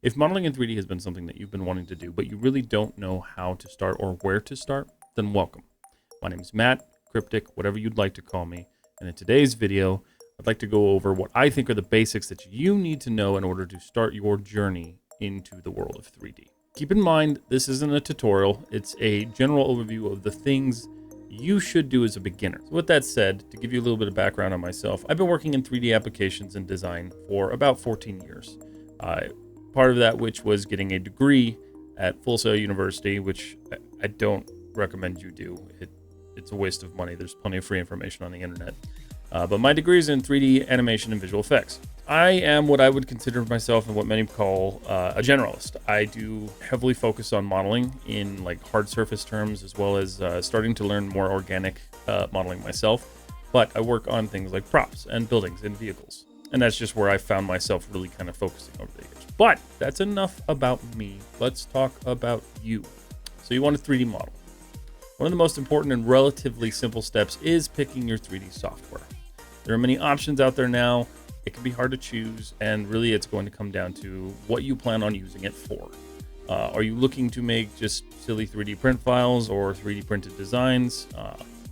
If modeling in 3D has been something that you've been wanting to do, but you really don't know how to start or where to start, then welcome. My name is Matt, Cryptic, whatever you'd like to call me. And in today's video, I'd like to go over what I think are the basics that you need to know in order to start your journey into the world of 3D. Keep in mind, this isn't a tutorial. It's a general overview of the things you should do as a beginner. So with that said, to give you a little bit of background on myself, I've been working in 3D applications and design for about 14 years. Part of that which was getting a degree at Full Sail University, which I don't recommend you do. It's a waste of money. There's plenty of free information on the internet. But my degree is in 3D animation and visual effects. I am what I would consider myself and what many call a generalist. I do heavily focus on modeling in like hard surface terms, as well as starting to learn more organic modeling myself. But I work on things like props and buildings and vehicles. And that's just where I found myself really kind of focusing over the years. But that's enough about me. Let's talk about you. So you want a 3D model. One of the most important and relatively simple steps is picking your 3D software. There are many options out there now. It can be hard to choose, and really it's going to come down to what you plan on using it for. Are you looking to make just silly 3D print files or 3D printed designs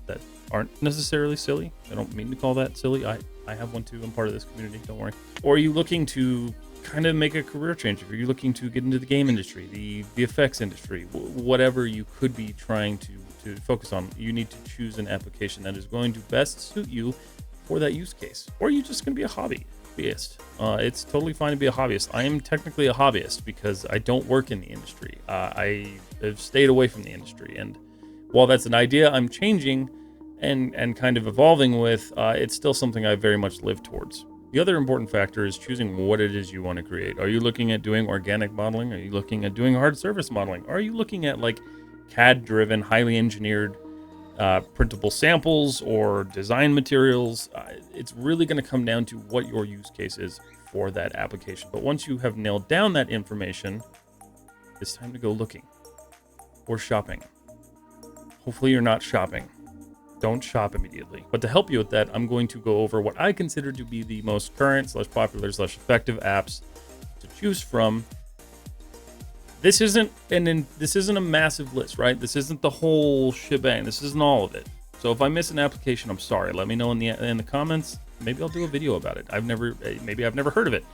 that aren't necessarily silly? I don't mean to call that silly. I have one too. I'm part of this community, don't worry. Or are you looking to kind of make a career change? If you're looking to get into the game industry, the VFX industry, whatever you could be trying to focus on, you need to choose an application that is going to best suit you for that use case. Or are you just going to be a hobbyist? It's totally fine to be a hobbyist. I am technically a hobbyist because I don't work in the industry. I have stayed away from the industry. And while that's an idea I'm changing and kind of evolving with, it's still something I very much live towards. The other important factor is choosing what it is you want to create. Are you looking at doing organic modeling? Are you looking at doing hard surface modeling? Are you looking at like CAD-driven, highly engineered printable samples or design materials? It's really going to come down to what your use case is for that application. But once you have nailed down that information, it's time to go looking or shopping. Hopefully you're not shopping. Don't shop immediately. But to help you with that, I'm going to go over what I consider to be the most current / popular / effective apps to choose from. This isn't a massive list, right? This isn't the whole shebang. This isn't all of it. So if I miss an application, I'm sorry. Let me know in the comments. Maybe I'll do a video about it. I've never heard of it.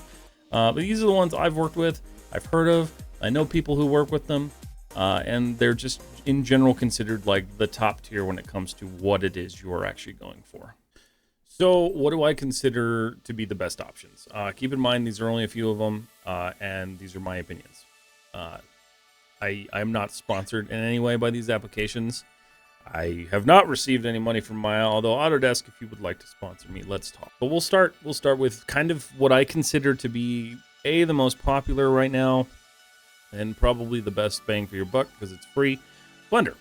But these are the ones I've worked with, I've heard of. I know people who work with them, and they're just in general considered like the top tier when it comes to what it is you're actually going for. So what do I consider to be the best options? Keep in mind, these are only a few of them, and these are my opinions. I'm not sponsored in any way by these applications. I have not received any money from Maya, although Autodesk, if you would like to sponsor me, let's talk. But we'll start with kind of what I consider to be the most popular right now, and probably the best bang for your buck because it's free. Blender.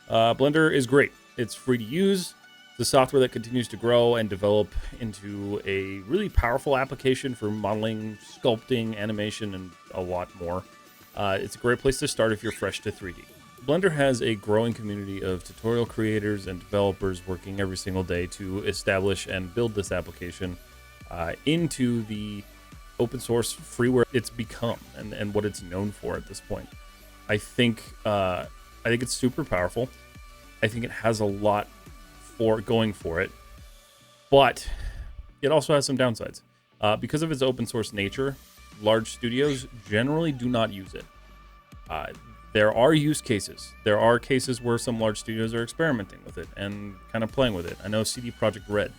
Blender is great. It's free to use. It's a software that continues to grow and develop into a really powerful application for modeling, sculpting, animation, and a lot more. It's a great place to start if you're fresh to 3D. Blender has a growing community of tutorial creators and developers working every single day to establish and build this application into the open source freeware it's become and what it's known for at this point. I think it's super powerful. I think it has a lot for going for it, but it also has some downsides. Because of its open source nature, large studios generally do not use it. There are use cases. There are cases where some large studios are experimenting with it and kind of playing with it. I know CD Projekt Red,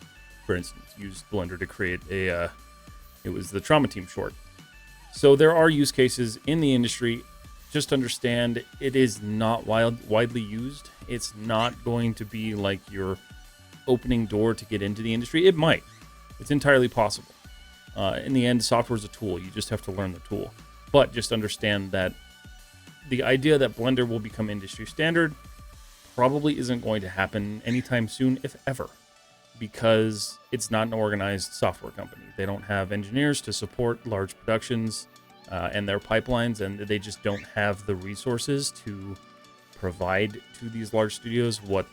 for instance, used Blender to create it was the Trauma Team short. So there are use cases in the industry. Just understand it is not widely used. It's not going to be like your opening door to get into the industry. It might. It's entirely possible. In the end, software is a tool. You just have to learn the tool. But just understand that the idea that Blender will become industry standard probably isn't going to happen anytime soon, if ever, because it's not an organized software company. They don't have engineers to support large productions and their pipelines, and they just don't have the resources to provide to these large studios what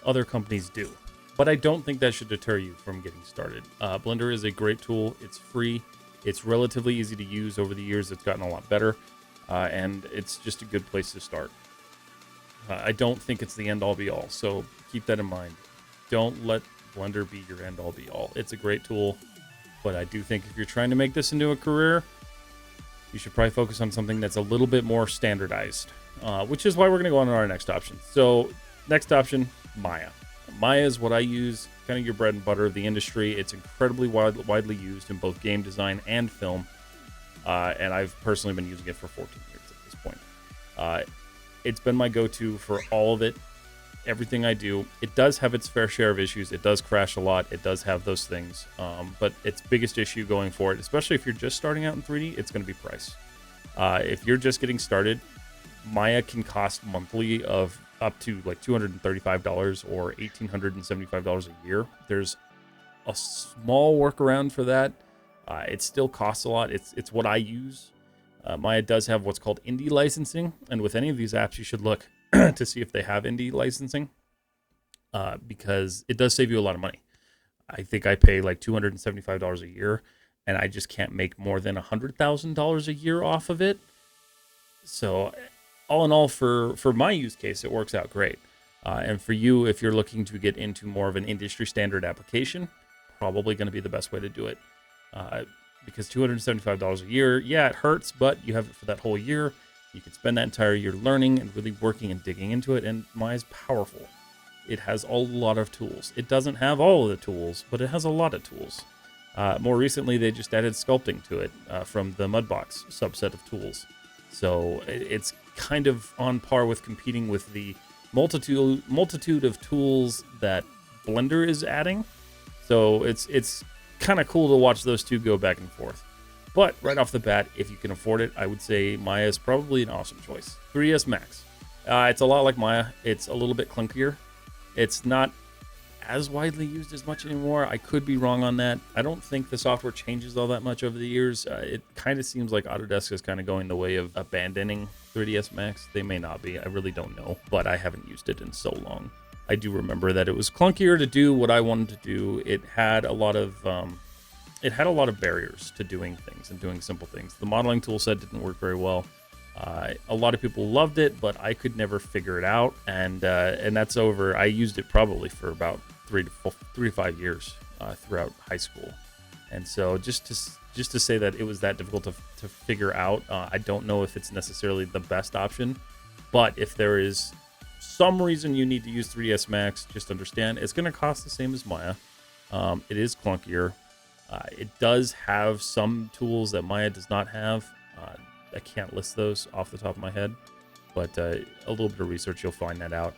other companies do. But I don't think that should deter you from getting started. Blender is a great tool. It's free. It's relatively easy to use. Over the years, it's gotten a lot better, and it's just a good place to start. I don't think it's the end-all be-all, so keep that in mind. Don't let Blender be your end-all be-all. It's a great tool, but I do think if you're trying to make this into a career, you should probably focus on something that's a little bit more standardized, which is why we're going to go on to our next option. So next option, Maya. Maya is what I use, kind of your bread and butter of the industry. It's incredibly widely used in both game design and film, and I've personally been using it for 14 years at this point. It's been my go-to for all of it, everything I do. It does have its fair share of issues. It does crash a lot. It does have those things, but its biggest issue going for it, especially if you're just starting out in 3D, it's going to be price. If you're just getting started, Maya can cost monthly of up to like $235 or $1,875 a year. There's a small workaround for that. It still costs a lot. It's what I use. Maya does have what's called indie licensing, and with any of these apps, you should look to see if they have indie licensing, because it does save you a lot of money. I think I pay like $275 a year, and I just can't make more than $100,000 a year off of it. So all in all, for my use case, it works out great. And for you, if you're looking to get into more of an industry standard application, probably going to be the best way to do it. Because $275 a year, yeah, it hurts, but you have it for that whole year. You can spend that entire year learning and really working and digging into it, and Maya's powerful. It has a lot of tools. It doesn't have all of the tools, but it has a lot of tools. More recently, they just added sculpting to it from the Mudbox subset of tools. So it's kind of on par with competing with the multitude of tools that Blender is adding. So it's kind of cool to watch those two go back and forth. But right off the bat, if you can afford it, I would say Maya is probably an awesome choice. 3ds Max. It's a lot like Maya. It's a little bit clunkier. It's not as widely used as much anymore. I could be wrong on that. I don't think the software changes all that much over the years. It kind of seems like Autodesk is kind of going the way of abandoning 3ds Max. They may not be. I really don't know. But I haven't used it in so long. I do remember that it was clunkier to do what I wanted to do. It had a lot of barriers to doing things and doing simple things. The modeling tool set didn't work very well. A lot of people loved it, but I could never figure it out. And that's over. I used it probably for about 3 to 5 years throughout high school. And so just to say that it was that difficult to figure out, I don't know if it's necessarily the best option. But if there is some reason you need to use 3ds Max, just understand it's going to cost the same as Maya. It is clunkier. It does have some tools that Maya does not have. I can't list those off the top of my head, but a little bit of research, you'll find that out.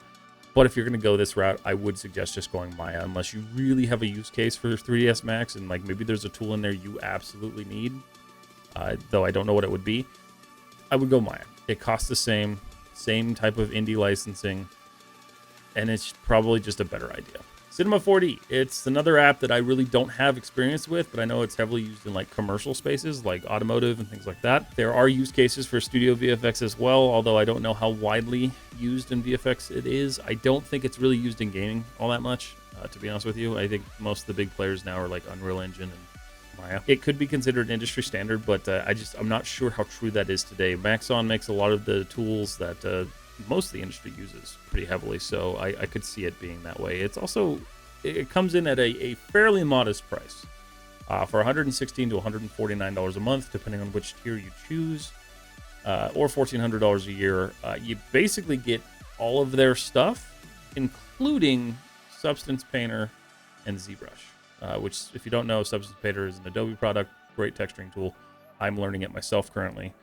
But if you're going to go this route, I would suggest just going Maya, unless you really have a use case for 3ds Max and like maybe there's a tool in there you absolutely need, though I don't know what it would be. I would go Maya. It costs the same type of indie licensing, and it's probably just a better idea. Cinema 4D. It's another app that I really don't have experience with, but I know it's heavily used in like commercial spaces like automotive and things like that. There are use cases for studio VFX as well, although I don't know how widely used in VFX it is. I don't think it's really used in gaming all that much, to be honest with you. I think most of the big players now are like Unreal Engine and Maya. It could be considered industry standard, but I'm not sure how true that is today. Maxon makes a lot of the tools that most of the industry uses pretty heavily, so I could see it being that way. It comes in at a fairly modest price, for $116 to $149 a month, depending on which tier you choose, or $1,400 a year. You basically get all of their stuff, including Substance Painter and ZBrush, which, if you don't know, Substance Painter is an Adobe product, great texturing tool. I'm learning it myself currently.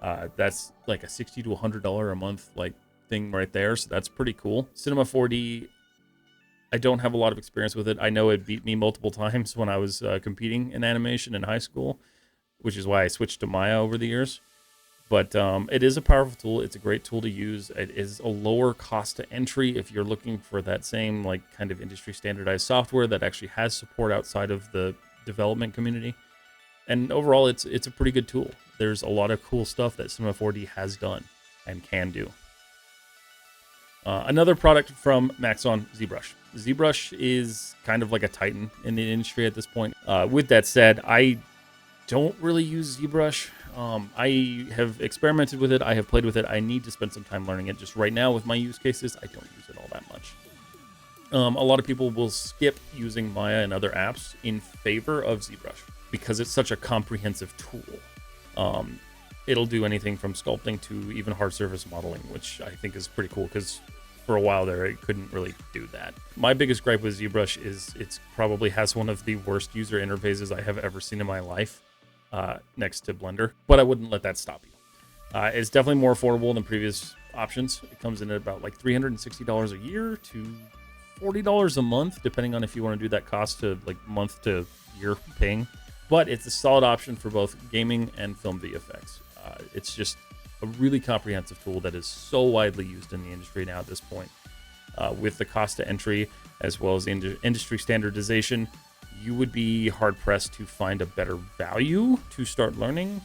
That's like a $60 to $100 a month like thing right there, so that's pretty cool. Cinema 4D, I don't have a lot of experience with it. I know it beat me multiple times when I was competing in animation in high school, which is why I switched to Maya over the years. But it is a powerful tool. It's a great tool to use. It is a lower cost to entry if you're looking for that same like kind of industry standardized software that actually has support outside of the development community. And overall, it's a pretty good tool. There's a lot of cool stuff that Cinema 4D has done and can do. Another product from Maxon, ZBrush. ZBrush is kind of like a titan in the industry at this point. With that said, I don't really use ZBrush. I have experimented with it. I have played with it. I need to spend some time learning it. Just right now with my use cases, I don't use it all that much. A lot of people will skip using Maya and other apps in favor of ZBrush because it's such a comprehensive tool. It'll do anything from sculpting to even hard surface modeling, which I think is pretty cool because for a while there, it couldn't really do that. My biggest gripe with ZBrush is it probably has one of the worst user interfaces I have ever seen in my life, next to Blender, but I wouldn't let that stop you. It's definitely more affordable than previous options. It comes in at about like $360 a year to $40 a month, depending on if you want to do that cost to like month to year paying. But it's a solid option for both gaming and film VFX. It's just a really comprehensive tool that is so widely used in the industry now at this point. With the cost to entry as well as industry standardization, you would be hard pressed to find a better value to start learning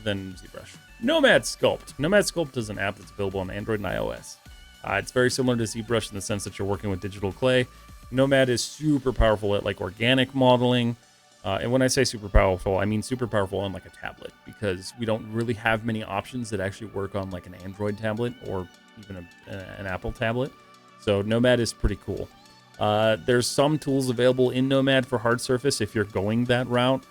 than ZBrush. Nomad Sculpt. Nomad Sculpt is an app that's available on Android and iOS. It's very similar to ZBrush in the sense that you're working with digital clay. Nomad is super powerful at like organic modeling. And when I say super powerful, I mean super powerful on like a tablet, because we don't really have many options that actually work on like an Android tablet or even an Apple tablet. So Nomad is pretty cool. There's some tools available in Nomad for hard surface if you're going that route,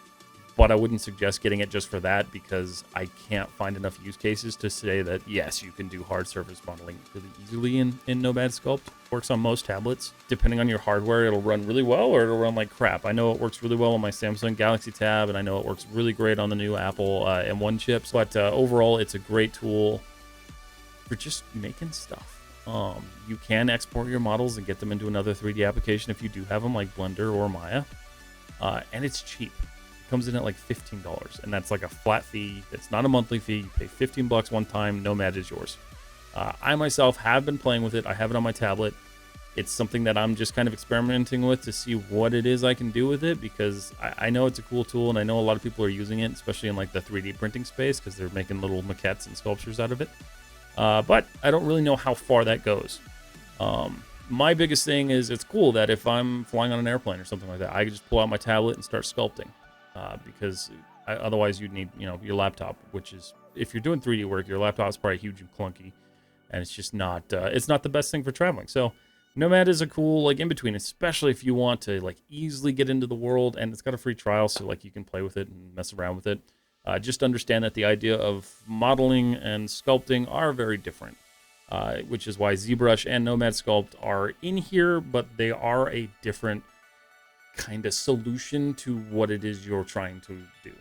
but I wouldn't suggest getting it just for that because I can't find enough use cases to say that, yes, you can do hard surface modeling really easily in Nomad Sculpt. Works on most tablets. Depending on your hardware, it'll run really well or it'll run like crap. I know it works really well on my Samsung Galaxy Tab, and I know it works really great on the new Apple M1 chips, but overall, it's a great tool for just making stuff. You can export your models and get them into another 3D application if you do have them, like Blender or Maya, and it's cheap. Comes in at like $15, and that's like a flat fee. It's not a monthly fee. You pay $15 one time. Nomad is yours. I myself have been playing with it. I have it on my tablet. It's something that I'm just kind of experimenting with to see what it is I can do with it, because I know it's a cool tool, and I know a lot of people are using it, especially in like the 3D printing space, because they're making little maquettes and sculptures out of it. But I don't really know how far that goes. My biggest thing is it's cool that if I'm flying on an airplane or something like that, I can just pull out my tablet and start sculpting. Because otherwise you'd need, your laptop, which is, if you're doing 3D work, your laptop is probably huge and clunky, and it's just not, it's not the best thing for traveling. So Nomad is a cool, like, in-between, especially if you want to, like, easily get into the world, and it's got a free trial, so, like, you can play with it and mess around with it. Just understand that the idea of modeling and sculpting are very different, which is why ZBrush and Nomad Sculpt are in here, but they are a different kind of solution to what it is you're trying to do.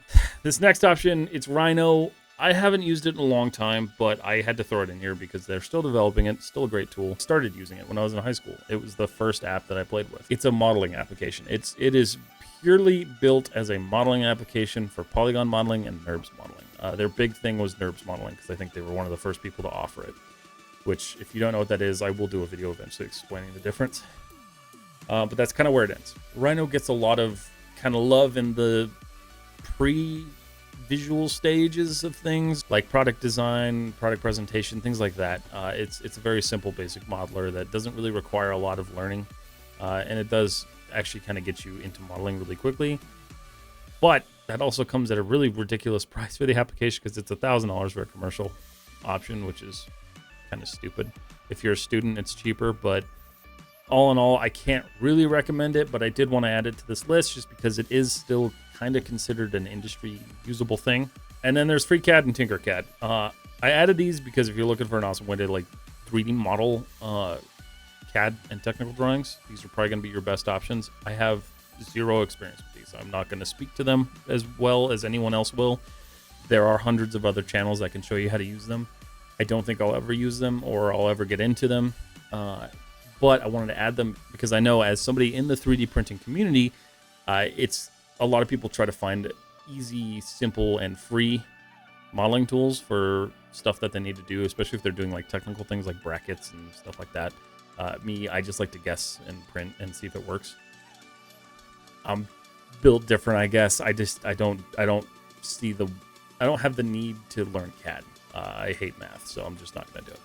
This next option, it's Rhino. I haven't used it in a long time, but I had to throw it in here because they're still developing it. Still a great tool. Started using it when I was in high school. It was the first app that I played with. It's a modeling application. It is purely built as a modeling application for polygon modeling and NURBS modeling. Their big thing was NURBS modeling because I think they were one of the first people to offer it, which, if you don't know what that is, I will do a video eventually explaining the difference. But that's kind of where it ends. Rhino gets a lot of kind of love in the pre-visual stages of things, like product design, product presentation, things like that. It's a very simple, basic modeler that doesn't really require a lot of learning, and it does actually kind of get you into modeling really quickly. But that also comes at a really ridiculous price for the application because it's $1,000 for a commercial option, which is kind of stupid. If you're a student, it's cheaper, but all in all, I can't really recommend it, but I did want to add it to this list just because it is still kind of considered an industry usable thing. And then there's FreeCAD and Tinkercad. I added these because if you're looking for an awesome way to like 3D model CAD and technical drawings, these are probably going to be your best options. I have zero experience with these. I'm not going to speak to them as well as anyone else will. There are hundreds of other channels that can show you how to use them. I don't think I'll ever use them or I'll ever get into them. But I wanted to add them because I know as somebody in the 3D printing community, it's a lot of people try to find easy, simple, and free modeling tools for stuff that they need to do, especially if they're doing like technical things like brackets and stuff like that. I just like to guess and print and see if it works. I'm built different, I guess. I don't have the need to learn CAD. I hate math, so I'm just not going to do it.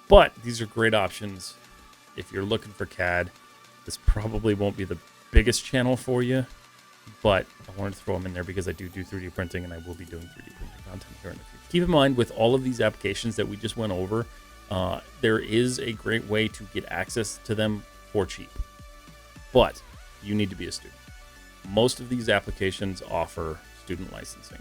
But these are great options. If you're looking for CAD, this probably won't be the biggest channel for you, but I wanted to throw them in there because I do 3D printing, and I will be doing 3D printing content here in the future. Keep in mind, with all of these applications that we just went over, there is a great way to get access to them for cheap, but you need to be a student. Most of these applications offer student licensing.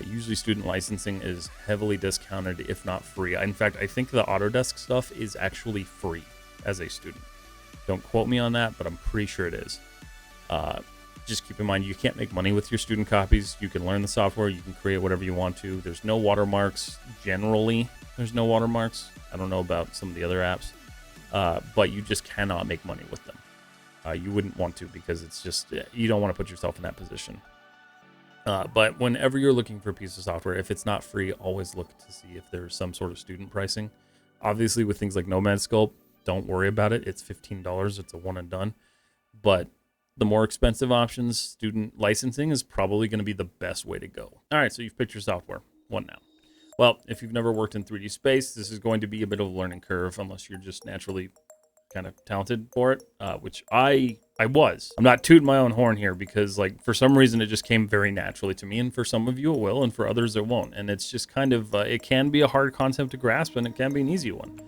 Usually student licensing is heavily discounted, if not free. In fact, I think the Autodesk stuff is actually free as a student. Don't quote me on that, but I'm pretty sure it is. Just keep in mind, you can't make money with your student copies. You can learn the software. You can create whatever you want to. There's no watermarks. Generally, there's no watermarks. I don't know about some of the other apps, but you just cannot make money with them. You wouldn't want to, because it's just, you don't want to put yourself in that position. But whenever you're looking for a piece of software, if it's not free, always look to see if there's some sort of student pricing. Obviously, with things like Nomad Sculpt, don't worry about it. It's $15. It's a one and done. But the more expensive options, student licensing is probably going to be the best way to go. All right, so you've picked your software. What now? Well, if you've never worked in 3D space, this is going to be a bit of a learning curve, unless you're just naturally kind of talented for it, which I was. I'm not tooting my own horn here, because like for some reason it just came very naturally to me, and for some of you it will, and for others it won't. And it's just kind of, it can be a hard concept to grasp, and it can be an easy one.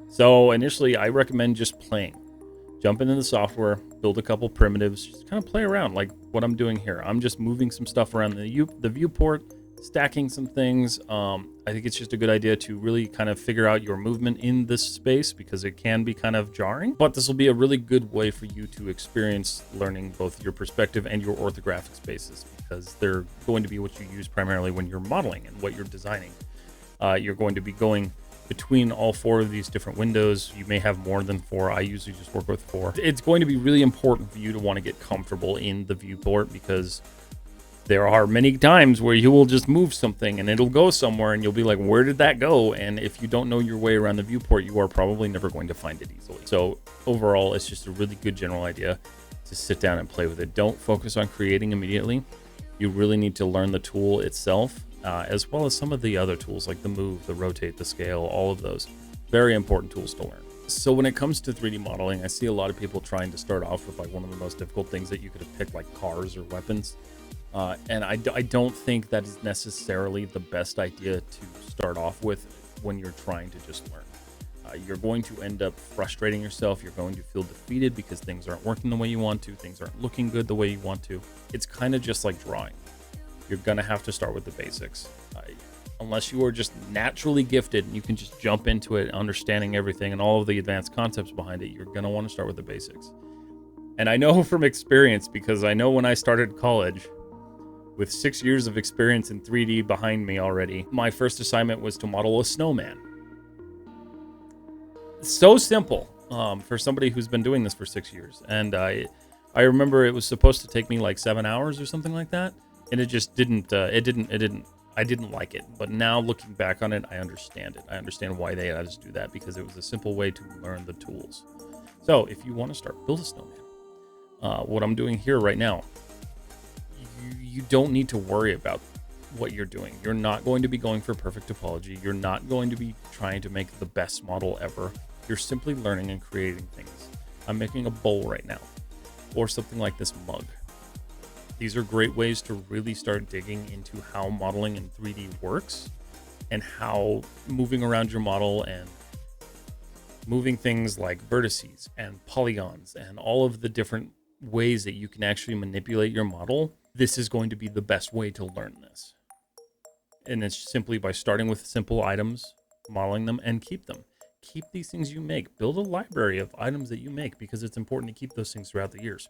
So initially I recommend just playing. Jump into the software, build a couple primitives, just kind of play around like what I'm doing here. I'm just moving some stuff around the viewport, stacking some things. I think it's just a good idea to really kind of figure out your movement in this space, because it can be kind of jarring. But this will be a really good way for you to experience learning both your perspective and your orthographic spaces, because they're going to be what you use primarily when you're modeling and what you're designing. You're going to be going between all four of these different windows. You may have more than four. I usually just work with four. It's going to be really important for you to want to get comfortable in the viewport, because there are many times where you will just move something and it'll go somewhere and you'll be like, where did that go? And if you don't know your way around the viewport, you are probably never going to find it easily. So overall, it's just a really good general idea to sit down and play with it. Don't focus on creating immediately. You really need to learn the tool itself, as well as some of the other tools like the move, the rotate, the scale, all of those. Very important tools to learn. So when it comes to 3D modeling, I see a lot of people trying to start off with like one of the most difficult things that you could have picked, like cars or weapons. And I don't think that is necessarily the best idea to start off with when you're trying to just learn. You're going to end up frustrating yourself. You're going to feel defeated because things aren't working the way you want to. Things aren't looking good the way you want to. It's kind of just like drawing. You're going to have to start with the basics. Unless you are just naturally gifted and you can just jump into it, understanding everything and all of the advanced concepts behind it, you're going to want to start with the basics. And I know from experience, because I know when I started college, with 6 years of experience in 3D behind me already, my first assignment was to model a snowman. So simple for somebody who's been doing this for 6 years. And I remember it was supposed to take me like 7 hours or something like that. And it just didn't, I didn't like it. But now looking back on it, I understand it. I understand why they had us do that, because it was a simple way to learn the tools. So if you want to start, build a snowman. What I'm doing here right now, you don't need to worry about what you're doing. You're not going to be going for perfect topology. You're not going to be trying to make the best model ever. You're simply learning and creating things. I'm making a bowl right now, or something like this mug. These are great ways to really start digging into how modeling in 3D works, and how moving around your model and moving things like vertices and polygons and all of the different ways that you can actually manipulate your model. This is going to be the best way to learn this. And it's simply by starting with simple items, modeling them, and keep them. Keep these things you make. Build a library of items that you make, because it's important to keep those things throughout the years.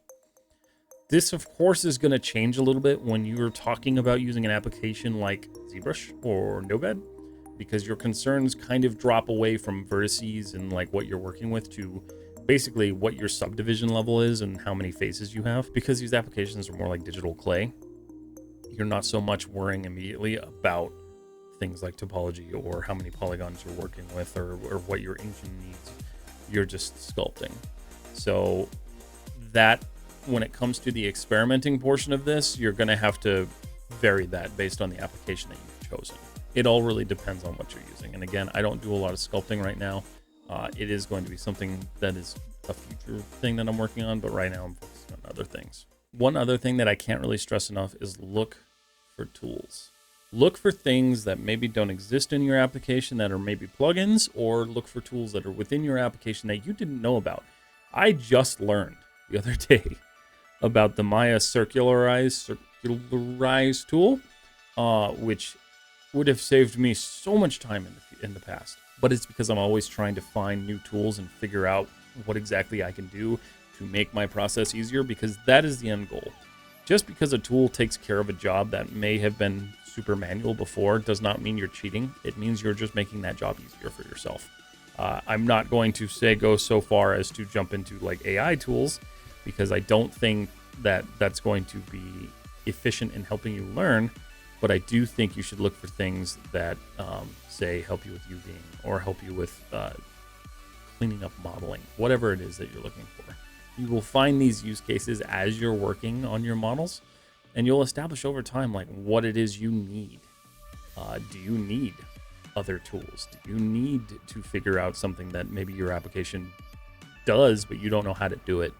This, of course, is going to change a little bit when you're talking about using an application like ZBrush or Nomad, because your concerns kind of drop away from vertices and like what you're working with to basically what your subdivision level is and how many faces you have. Because these applications are more like digital clay, you're not so much worrying immediately about things like topology or how many polygons you're working with or what your engine needs. You're just sculpting. So that, when it comes to the experimenting portion of this, you're going to have to vary that based on the application that you've chosen. It all really depends on what you're using. And again, I don't do a lot of sculpting right now. It is going to be something that is a future thing that I'm working on, but right now I'm focusing on other things. One other thing that I can't really stress enough is look for tools. Look for things that maybe don't exist in your application that are maybe plugins, or look for tools that are within your application that you didn't know about. I just learned the other day about the Maya circularize tool, which would have saved me so much time in the past. But it's because I'm always trying to find new tools and figure out what exactly I can do to make my process easier, because that is the end goal. Just because a tool takes care of a job that may have been super manual before does not mean you're cheating. It means you're just making that job easier for yourself. I'm not going to say go so far as to jump into like AI tools, because I don't think that that's going to be efficient in helping you learn. But I do think you should look for things that say help you with UVing or help you with cleaning up modeling, whatever it is that you're looking for. You will find these use cases as you're working on your models, and you'll establish over time like what it is you need. Do you need other tools? Do you need to figure out something that maybe your application does, but you don't know how to do it?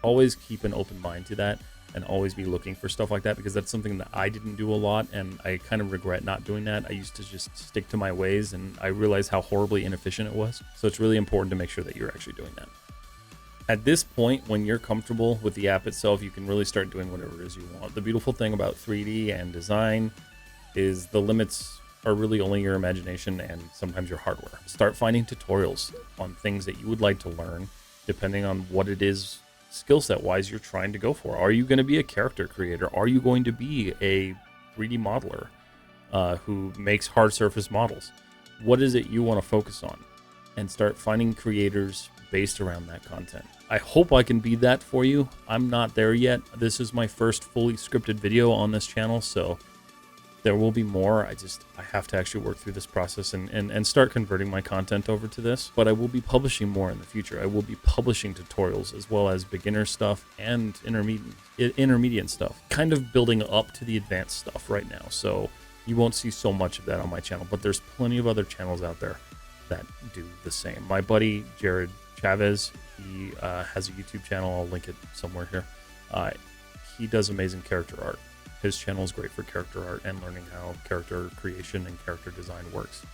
Always keep an open mind to that, and always be looking for stuff like that, because that's something that I didn't do a lot, and I kind of regret not doing that. I used to just stick to my ways, and I realized how horribly inefficient it was. So it's really important to make sure that you're actually doing that. At this point, when you're comfortable with the app itself, you can really start doing whatever it is you want. The beautiful thing about 3D and design is the limits are really only your imagination and sometimes your hardware. Start finding tutorials on things that you would like to learn, depending on what it is skill set wise you're trying to go for. Are you going to be a character creator? Are you going to be a 3D modeler who makes hard surface models? What is it you want to focus on? And start finding creators based around that content. I hope I can be that for you. I'm not there yet. This is my first fully scripted video on this channel, so there will be more. I have to actually work through this process and start converting my content over to this. But I will be publishing more in the future. I will be publishing tutorials as well as beginner stuff and intermediate stuff. Kind of building up to the advanced stuff right now. So you won't see so much of that on my channel, but there's plenty of other channels out there that do the same. My buddy Jared Chavez, he has a YouTube channel. I'll link it somewhere here. He does amazing character art. His channel is great for character art and learning how character creation and character design works.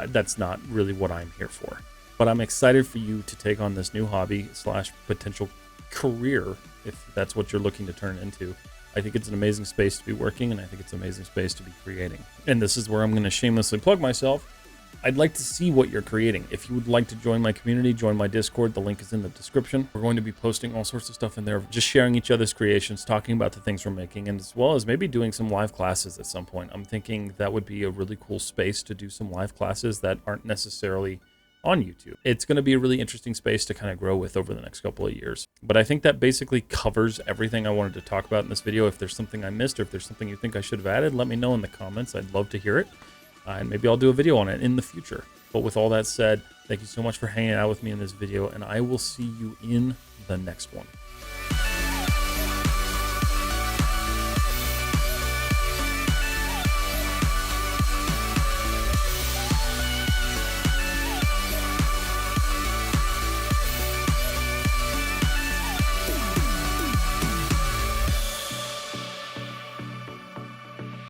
That's not really what I'm here for, but I'm excited for you to take on this new hobby / potential career, if that's what you're looking to turn into. I think it's an amazing space to be working, and I think it's an amazing space to be creating. And this is where I'm going to shamelessly plug myself. I'd like to see what you're creating. If you would like to join my community, join my Discord. The link is in the description. We're going to be posting all sorts of stuff in there, just sharing each other's creations, talking about the things we're making, and as well as maybe doing some live classes at some point. I'm thinking that would be a really cool space to do some live classes that aren't necessarily on YouTube. It's going to be a really interesting space to kind of grow with over the next couple of years. But I think that basically covers everything I wanted to talk about in this video. If there's something I missed, or if there's something you think I should have added, let me know in the comments. I'd love to hear it. And maybe I'll do a video on it in the future. But with all that said, thank you so much for hanging out with me in this video, and I will see you in the next one.